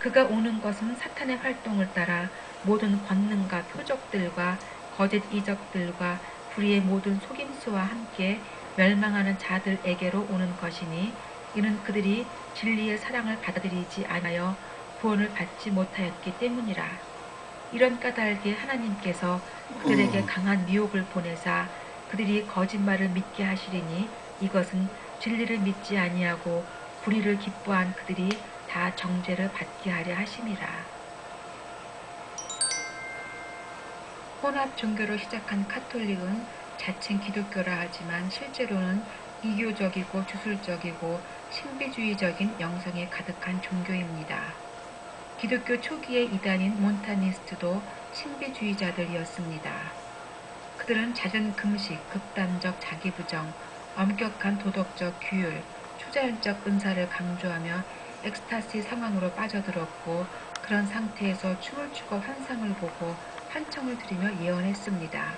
그가 오는 것은 사탄의 활동을 따라 모든 권능과 표적들과 거짓 이적들과 불의의 모든 속임수와 함께 멸망하는 자들에게로 오는 것이니 이는 그들이 진리의 사랑을 받아들이지 않아 구원을 받지 못하였기 때문이라. 이런 까닭에 하나님께서 그들에게 강한 미혹을 보내사 그들이 거짓말을 믿게 하시리니 이것은 진리를 믿지 아니하고 불의를 기뻐한 그들이 다 정죄를 받게 하려 하심이라. 혼합 종교로 시작한 카톨릭은 자칭 기독교라 하지만 실제로는 이교적이고 주술적이고 신비주의적인 영성에 가득한 종교입니다. 기독교 초기의 이단인 몬타니스트도 신비주의자들이었습니다. 그들은 잦은 금식, 극단적 자기부정, 엄격한 도덕적 규율, 초자연적 은사를 강조하며 엑스타시 상황으로 빠져들었고 그런 상태에서 춤을 추고 환상을 보고 환청을 드리며 예언했습니다.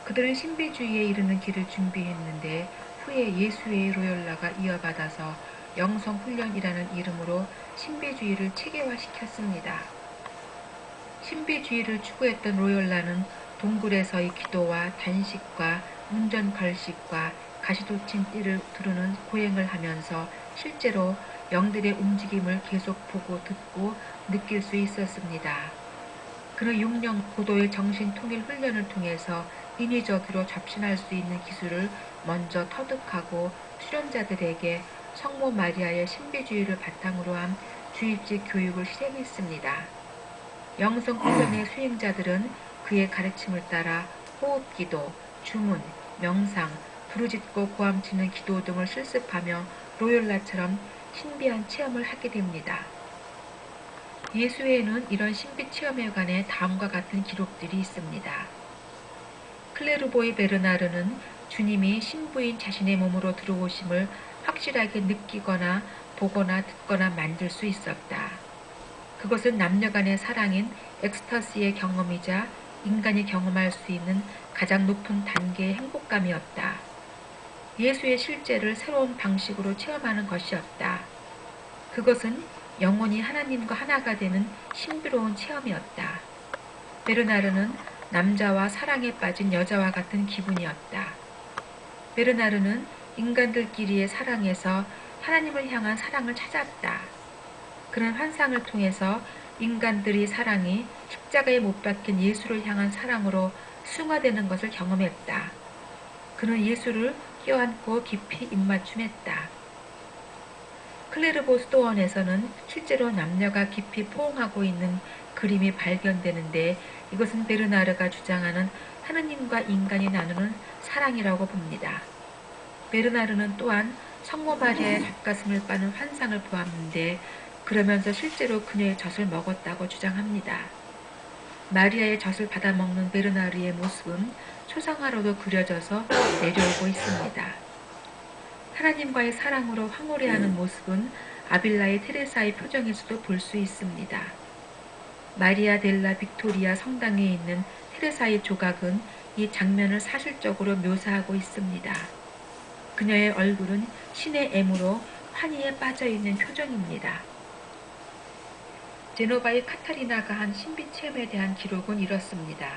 그들은 신비주의에 이르는 길을 준비했는데 후에 예수의 로열라가 이어받아서 영성훈련이라는 이름으로 신비주의를 체계화시켰습니다. 신비주의를 추구했던 로열라는 동굴에서의 기도와 단식과 운전걸식과 가시돋친 띠를 두르는 고행을 하면서 실제로 영들의 움직임을 계속 보고 듣고 느낄 수 있었습니다. 그는 6년 고도의 정신통일 훈련을 통해서 인위적으로 접신할 수 있는 기술을 먼저 터득하고 수련자들에게 성모 마리아의 신비주의를 바탕으로 한 주입식 교육을 실행했습니다. 영성훈련의 수행자들은 그의 가르침을 따라 호흡기도, 주문, 명상, 부르짖고 고함치는 기도 등을 실습하며 로열라처럼 신비한 체험을 하게 됩니다. 예수에는 이런 신비 체험에 관해 다음과 같은 기록들이 있습니다. 클레르보이 베르나르는 주님이 신부인 자신의 몸으로 들어오심을 확실하게 느끼거나 보거나 듣거나 만들 수 있었다. 그것은 남녀간의 사랑인 엑스터시의 경험이자 인간이 경험할 수 있는 가장 높은 단계의 행복감이었다. 예수의 실제를 새로운 방식으로 체험하는 것이었다. 그것은 영혼이 하나님과 하나가 되는 신비로운 체험이었다. 베르나르는 남자와 사랑에 빠진 여자와 같은 기분이었다. 베르나르는 인간들끼리의 사랑에서 하나님을 향한 사랑을 찾았다. 그는 환상을 통해서 인간들의 사랑이 십자가에 못 박힌 예수를 향한 사랑으로 승화되는 것을 경험했다. 그는 예수를 껴안고 깊이 입맞춤했다. 클레르보 스토원에서는 실제로 남녀가 깊이 포옹하고 있는 그림이 발견되는데 이것은 베르나르가 주장하는 하느님과 인간이 나누는 사랑이라고 봅니다. 베르나르는 또한 성모 마리아의 젖가슴을 빠는 환상을 보았는데 그러면서 실제로 그녀의 젖을 먹었다고 주장합니다. 마리아의 젖을 받아먹는 베르나르의 모습은 초상화로도 그려져서 내려오고 있습니다. 하나님과의 사랑으로 황홀해하는 모습은 아빌라의 테레사의 표정에서도 볼 수 있습니다. 마리아 델라 빅토리아 성당에 있는 테레사의 조각은 이 장면을 사실적으로 묘사하고 있습니다. 그녀의 얼굴은 신의 애무로 환희에 빠져있는 표정입니다. 제노바의 카타리나가 한 신비 체험에 대한 기록은 이렇습니다.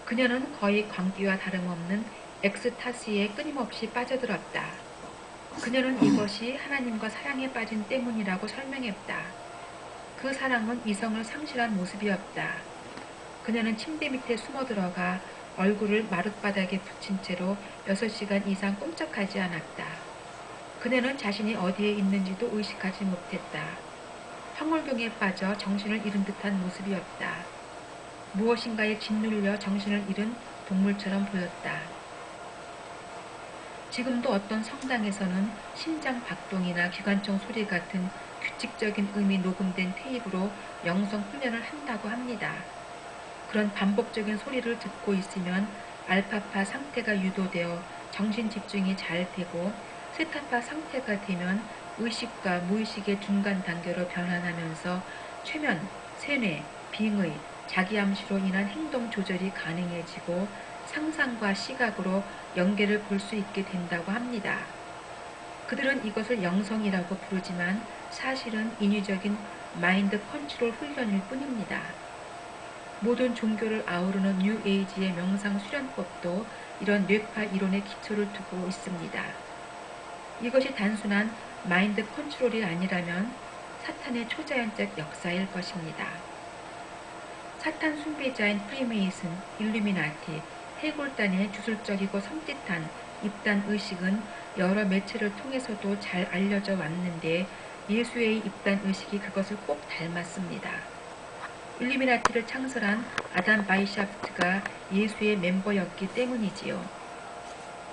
그녀는 거의 광기와 다름없는 엑스타시에 끊임없이 빠져들었다. 그녀는 이것이 하나님과 사랑에 빠진 때문이라고 설명했다. 그 사랑은 이성을 상실한 모습이었다. 그녀는 침대 밑에 숨어 들어가 얼굴을 마룻바닥에 붙인 채로 6시간 이상 꼼짝하지 않았다. 그녀는 자신이 어디에 있는지도 의식하지 못했다. 황홀경에 빠져 정신을 잃은 듯한 모습이었다. 무엇인가에 짓눌려 정신을 잃은 동물처럼 보였다. 지금도 어떤 성당에서는 심장 박동이나 기관총 소리 같은 규칙적인 음이 녹음된 테이프로 영성 훈련을 한다고 합니다. 그런 반복적인 소리를 듣고 있으면 알파파 상태가 유도되어 정신 집중이 잘 되고 세타파 상태가 되면 의식과 무의식의 중간 단계로 변환하면서 최면, 세뇌, 빙의, 자기암시로 인한 행동 조절이 가능해지고 상상과 시각으로 연계를 볼 수 있게 된다고 합니다. 그들은 이것을 영성이라고 부르지만 사실은 인위적인 마인드 컨트롤 훈련일 뿐입니다. 모든 종교를 아우르는 뉴에이지의 명상 수련법도 이런 뇌파 이론의 기초를 두고 있습니다. 이것이 단순한 마인드 컨트롤이 아니라면 사탄의 초자연적 역사일 것입니다. 사탄 숭배자인 프리메이슨, 일루미나티, 해골단의 주술적이고 섬찟한 입단 의식은 여러 매체를 통해서도 잘 알려져 왔는데 예수의 입단 의식이 그것을 꼭 닮았습니다. 일루미나티를 창설한 아담 바이샤프트가 예수의 멤버였기 때문이지요.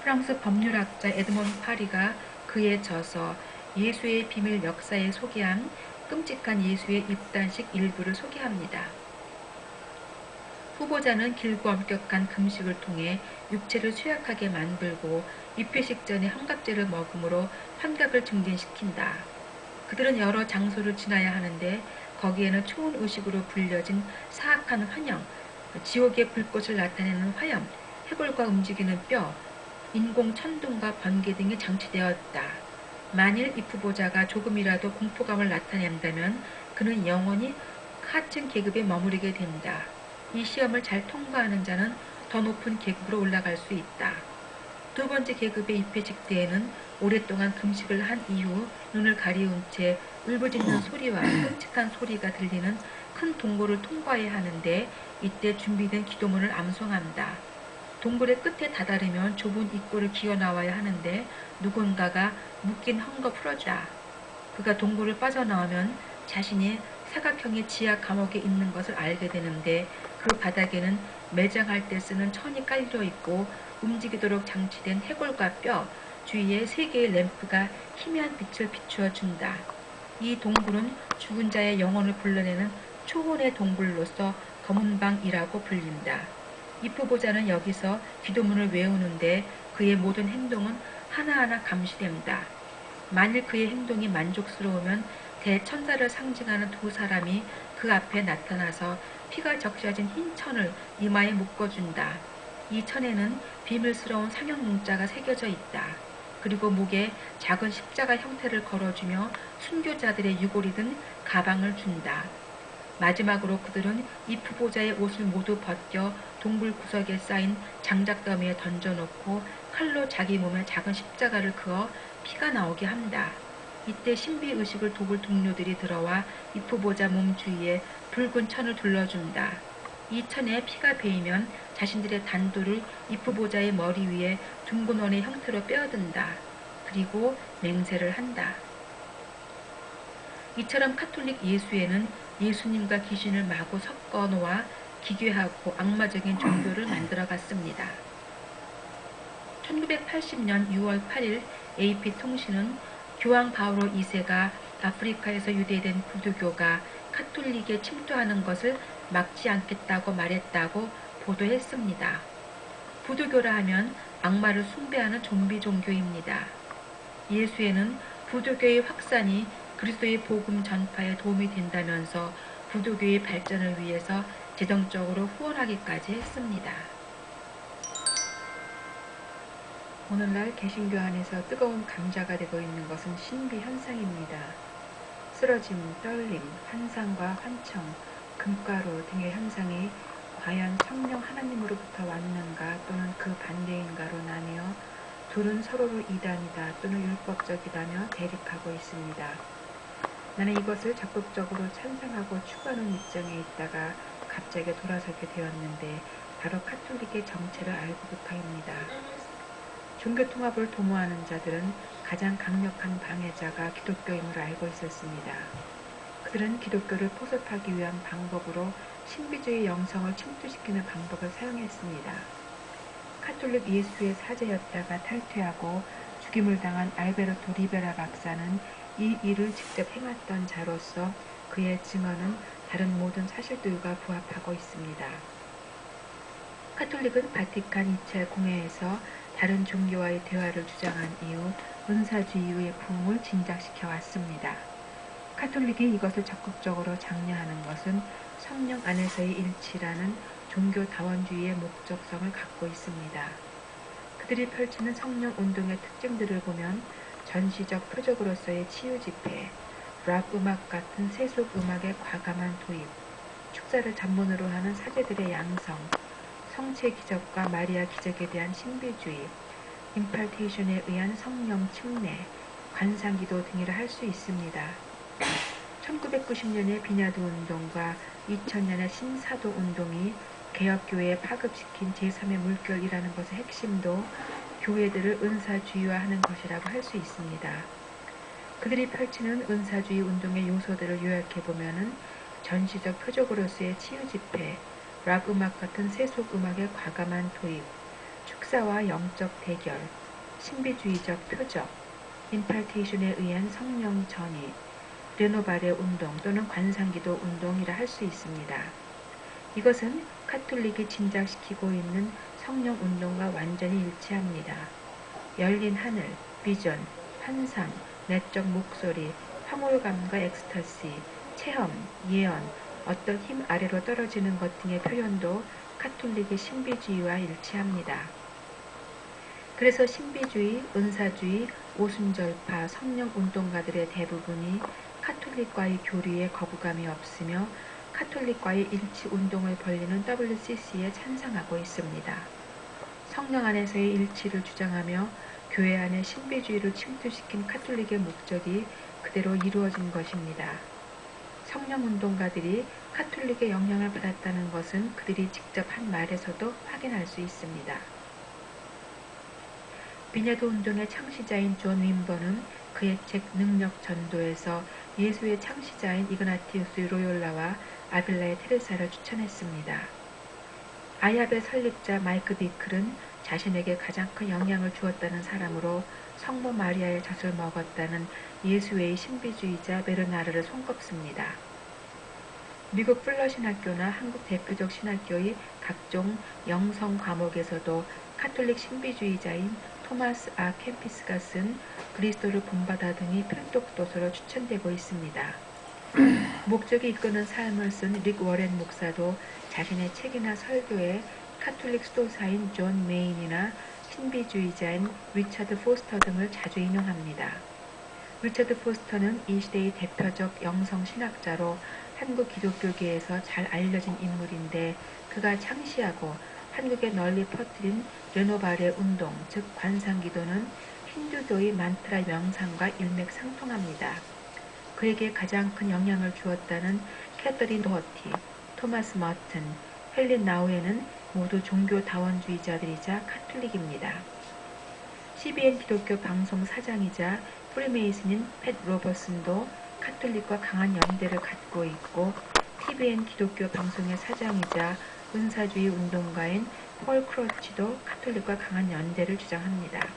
프랑스 법률학자 에드몬 파리가 그에 져서 예수의 비밀 역사에 소개한 끔찍한 예수의 입단식 일부를 소개합니다. 후보자는 길고 엄격한 금식을 통해 육체를 쇠약하게 만들고 입회식 전에 환각제를 먹음으로 환각을 증진시킨다. 그들은 여러 장소를 지나야 하는데 거기에는 초혼 의식으로 불려진 사악한 환영, 지옥의 불꽃을 나타내는 화염, 해골과 움직이는 뼈, 인공 천둥과 번개 등이 장치되었다. 만일 이 후보자가 조금이라도 공포감을 나타낸다면 그는 영원히 하층 계급에 머무르게 된다. 이 시험을 잘 통과하는 자는 더 높은 계급으로 올라갈 수 있다. 두 번째 계급의 입회식 때에는 오랫동안 금식을 한 이후 눈을 가리운 채 울부짖는 소리와 끔찍한 소리가 들리는 큰 동굴을 통과해야 하는데 이때 준비된 기도문을 암송한다. 동굴의 끝에 다다르면 좁은 입구를 기어 나와야 하는데 누군가가 묶인 헝거 풀어주다. 그가 동굴을 빠져나오면 자신이 사각형의 지하 감옥에 있는 것을 알게 되는데 그 바닥에는 매장할 때 쓰는 천이 깔려 있고 움직이도록 장치된 해골과 뼈 주위에 3개의 램프가 희미한 빛을 비추어 준다. 이 동굴은 죽은 자의 영혼을 불러내는 초혼의 동굴로서 검은 방이라고 불린다. 이 후보자는 여기서 기도문을 외우는데 그의 모든 행동은 하나하나 감시된다. 만일 그의 행동이 만족스러우면 대천사를 상징하는 두 사람이 그 앞에 나타나서 피가 적셔진 흰 천을 이마에 묶어준다. 이 천에는 비밀스러운 상형 문자가 새겨져 있다. 그리고 목에 작은 십자가 형태를 걸어주며 순교자들의 유골이 든 가방을 준다. 마지막으로 그들은 이 후보자의 옷을 모두 벗겨 동굴 구석에 쌓인 장작더미에 던져놓고 칼로 자기 몸에 작은 십자가를 그어 피가 나오게 한다. 이때 신비의식을 돕을 동료들이 들어와 이 후보자 몸 주위에 붉은 천을 둘러준다. 이 천에 피가 베이면 자신들의 단도를 이 후보자의 머리 위에 둥근 원의 형태로 빼어든다. 그리고 맹세를 한다. 이처럼 카톨릭 예수에는 예수님과 귀신을 마구 섞어 놓아 기괴하고 악마적인 종교를 만들어갔습니다. 1980년 6월 8일 AP통신은 교황 바오로 2세가 아프리카에서 유대된 부두교가 카톨릭에 침투하는 것을 막지 않겠다고 말했다고 보도했습니다. 부두교라 하면 악마를 숭배하는 좀비 종교입니다. 예수에는 부두교의 확산이 그리스도의 복음 전파에 도움이 된다면서 부두교의 발전을 위해서 재정적으로 후원하기까지 했습니다. 오늘날 개신교 안에서 뜨거운 감자가 되고 있는 것은 신비 현상입니다. 쓰러짐, 떨림, 환상과 환청, 금가루 등의 현상이 과연 성령 하나님으로부터 왔는가 또는 그 반대인가로 나뉘어 둘은 서로를 이단이다 또는 율법적이다며 대립하고 있습니다. 나는 이것을 적극적으로 찬성하고 추구하는 입장에 있다가 갑자기 돌아서게 되었는데 바로 카톨릭의 정체를 알고부터입니다. 종교통합을 도모하는 자들은 가장 강력한 방해자가 기독교임을 알고 있었습니다. 그들은 기독교를 포섭하기 위한 방법으로 신비주의 영성을 침투시키는 방법을 사용했습니다. 카톨릭 예수의 사제였다가 탈퇴하고 죽임을 당한 알베르토 리베라 박사는 이 일을 직접 행했던 자로서 그의 증언은 다른 모든 사실들과 부합하고 있습니다. 카톨릭은 바티칸 2차 공회에서 다른 종교와의 대화를 주장한 이후 은사주의의 부흥을 진작시켜 왔습니다. 카톨릭이 이것을 적극적으로 장려하는 것은 성령 안에서의 일치라는 종교다원주의의 목적성을 갖고 있습니다. 그들이 펼치는 성령 운동의 특징들을 보면 전시적 표적으로서의 치유집회, 락 음악 같은 세속 음악의 과감한 도입, 축사를 전문으로 하는 사제들의 양성, 성체 기적과 마리아 기적에 대한 신비주의, 임팔테이션에 의한 성령 침례, 관상기도 등이라 할 수 있습니다. 1990년의 비냐드 운동과 2000년의 신사도 운동이 개혁교회에 파급시킨 제3의 물결이라는 것의 핵심도 교회들을 은사주의화하는 것이라고 할 수 있습니다. 그들이 펼치는 은사주의 운동의 요소들을 요약해보면 전시적 표적으로서의 치유집회, 락 음악 같은 세속 음악의 과감한 도입, 축사와 영적 대결, 신비주의적 표적, 임팔테이션에 의한 성령 전이, 르노바레 운동 또는 관상기도 운동이라 할 수 있습니다. 이것은 카톨릭이 진작시키고 있는 성령 운동과 완전히 일치합니다. 열린 하늘, 비전, 환상, 내적 목소리, 황홀감과 엑스타시, 체험, 예언, 어떤 힘 아래로 떨어지는 것 등의 표현도 카톨릭의 신비주의와 일치합니다. 그래서 신비주의, 은사주의, 오순절파, 성령운동가들의 대부분이 카톨릭과의 교류에 거부감이 없으며 카톨릭과의 일치운동을 벌리는 WCC에 찬성하고 있습니다. 성령 안에서의 일치를 주장하며 교회 안에 신비주의를 침투시킨 카톨릭의 목적이 그대로 이루어진 것입니다. 성령운동가들이 카톨릭의 영향을 받았다는 것은 그들이 직접 한 말에서도 확인할 수 있습니다. 비냐드 운동의 창시자인 존 윈버는 그의 책 능력 전도에서 예수의 창시자인 이그나티우스 로욜라와 아빌라의 테레사를 추천했습니다. 아얏의 설립자 마이크 비클은 자신에게 가장 큰 영향을 주었다는 사람으로 성모 마리아의 젖을 먹었다는 예수의 신비주의자 베르나르를 손꼽습니다. 미국 플러 신학교나 한국 대표적 신학교의 각종 영성 과목에서도 카톨릭 신비주의자인 토마스 아 캠피스가 쓴 그리스도를 본받아 등이 필독 도서로 추천되고 있습니다. 목적이 이끄는 삶을 쓴 릭 워렌 목사도 자신의 책이나 설교에 카톨릭 수도사인 존 메인이나 신비주의자인 리처드 포스터 등을 자주 인용합니다. 리처드 포스터는 이 시대의 대표적 영성 신학자로 한국 기독교계에서 잘 알려진 인물인데 그가 창시하고 한국에 널리 퍼뜨린 르노바레 운동, 즉 관상기도는 힌두교의 만트라 명상과 일맥상통합니다. 그에게 가장 큰 영향을 주었다는 캐서린 도허티, 토마스 머튼, 헬린 나우에는 모두 종교다원주의자들이자 카톨릭입니다. CBN 기독교 방송 사장이자 프리메이슨인 팻 로버슨도 카톨릭과 강한 연대를 갖고 있고 TVN 기독교 방송의 사장이자 은사주의 운동가인 폴 크로치도 카톨릭과 강한 연대를 주장합니다.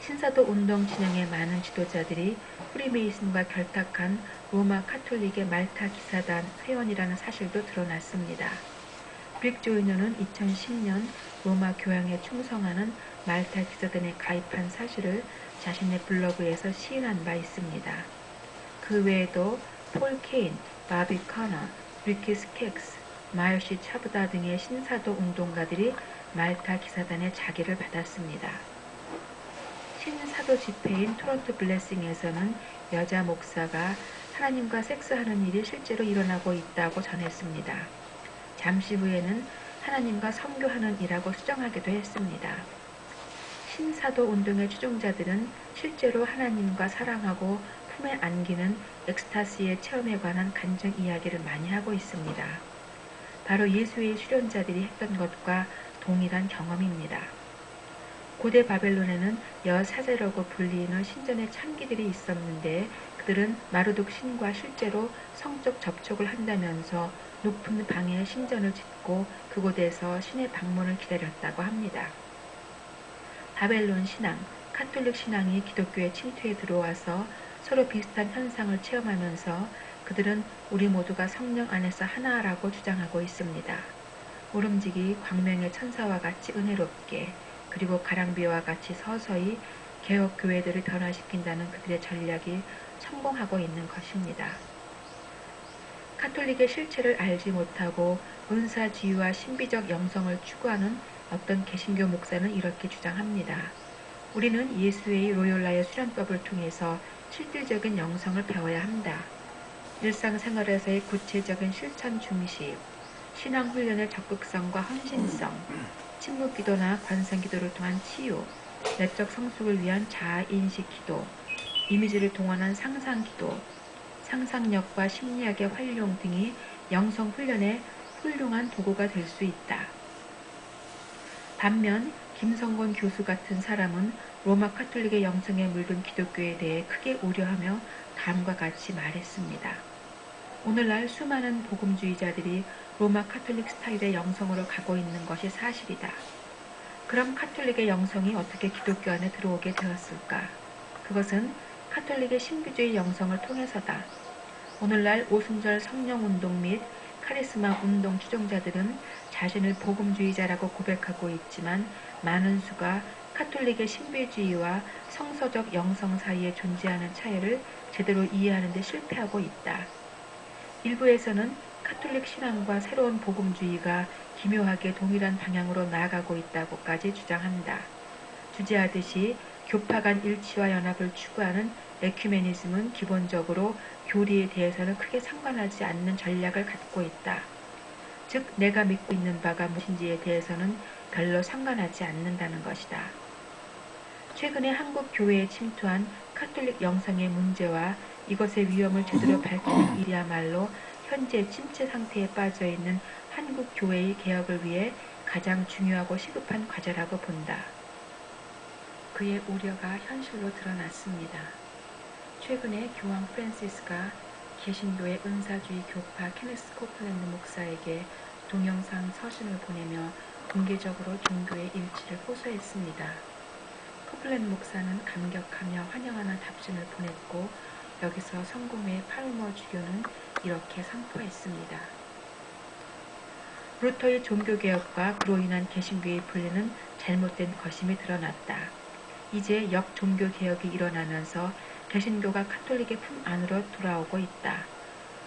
신사도 운동 진영의 많은 지도자들이 프리메이슨과 결탁한 로마 카톨릭의 말타 기사단 회원이라는 사실도 드러났습니다. 릭 조이너는 2010년 로마 교황에 충성하는 말타 기사단에 가입한 사실을 자신의 블로그에서 시인한 바 있습니다. 그 외에도 폴 케인, 바비 커너, 리키 스켑스, 마요시 차브다 등의 신사도 운동가들이 말타 기사단의 자기를 받았습니다. 신사도 집회인 토론토 블레싱에서는 여자 목사가 하나님과 섹스하는 일이 실제로 일어나고 있다고 전했습니다. 잠시 후에는 하나님과 선교하는 일이라고 수정하기도 했습니다. 신사도 운동의 추종자들은 실제로 하나님과 사랑하고 품에 안기는 엑스타시의 체험에 관한 간증 이야기를 많이 하고 있습니다. 바로 예수의 수련자들이 했던 것과 동일한 경험입니다. 고대 바벨론에는 여사제라고 불리는 신전의 창기들이 있었는데 그들은 마르독 신과 실제로 성적 접촉을 한다면서 높은 방에 신전을 짓고 그곳에서 신의 방문을 기다렸다고 합니다. 바벨론 신앙, 카톨릭 신앙이 기독교의 침투에 들어와서 서로 비슷한 현상을 체험하면서 그들은 우리 모두가 성령 안에서 하나라고 주장하고 있습니다. 모름지기 광명의 천사와 같이 은혜롭게 그리고 가랑비와 같이 서서히 개혁교회들을 변화시킨다는 그들의 전략이 성공하고 있는 것입니다. 카톨릭의 실체를 알지 못하고 은사주의와 신비적 영성을 추구하는 어떤 개신교 목사는 이렇게 주장합니다. 우리는 예수의 로욜라의 수련법을 통해서 실질적인 영성을 배워야 한다. 일상생활에서의 구체적인 실천 중심, 신앙 훈련의 적극성과 헌신성, 침묵 기도나 관성 기도를 통한 치유, 내적 성숙을 위한 자아 인식 기도, 이미지를 동원한 상상 기도, 상상력과 심리학의 활용 등이 영성 훈련의 훌륭한 도구가 될 수 있다. 반면 김성곤 교수 같은 사람은 로마 카톨릭의 영성에 물든 기독교에 대해 크게 우려하며 다음과 같이 말했습니다. 오늘날 수많은 복음주의자들이 로마 카톨릭 스타일의 영성으로 가고 있는 것이 사실이다. 그럼 카톨릭의 영성이 어떻게 기독교 안에 들어오게 되었을까? 그것은 카톨릭의 신비주의 영성을 통해서다. 오늘날 오순절 성령운동 및 카리스마 운동 추종자들은 자신을 복음주의자라고 고백하고 있지만 많은 수가 카톨릭의 신비주의와 성서적 영성 사이에 존재하는 차이를 제대로 이해하는 데 실패하고 있다. 일부에서는 카톨릭 신앙과 새로운 복음주의가 기묘하게 동일한 방향으로 나아가고 있다고까지 주장한다. 주제하듯이 교파 간 일치와 연합을 추구하는 에큐메니즘은 기본적으로 교리에 대해서는 크게 상관하지 않는 전략을 갖고 있다. 즉 내가 믿고 있는 바가 무엇인지에 대해서는 별로 상관하지 않는다는 것이다. 최근에 한국 교회에 침투한 카톨릭 영성의 문제와 이것의 위험을 제대로 밝히는 일이야말로 현재 침체 상태에 빠져 있는 한국 교회의 개혁을 위해 가장 중요하고 시급한 과제라고 본다. 그의 우려가 현실로 드러났습니다. 최근에 교황 프란시스가 개신교의 은사주의 교파 케네스 코플랜드 목사에게 동영상 서신을 보내며 공개적으로 종교의 일치를 호소했습니다. 코플랜드 목사는 감격하며 환영하는 답신을 보냈고 여기서 성공의 팔머 주교는 이렇게 선포했습니다. 루터의 종교개혁과 그로 인한 개신교의 분리는 잘못된 것임이 드러났다. 이제 역종교개혁이 일어나면서 개신교가 카톨릭의 품 안으로 돌아오고 있다.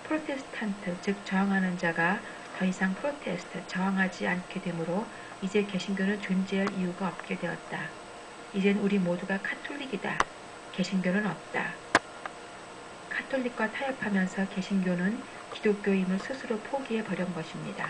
프로테스탄트, 즉 저항하는 자가 더 이상 프로테스트, 저항하지 않게 되므로 이제 개신교는 존재할 이유가 없게 되었다. 이젠 우리 모두가 카톨릭이다. 개신교는 없다. 카톨릭과 타협하면서 개신교는 기독교임을 스스로 포기해버린 것입니다.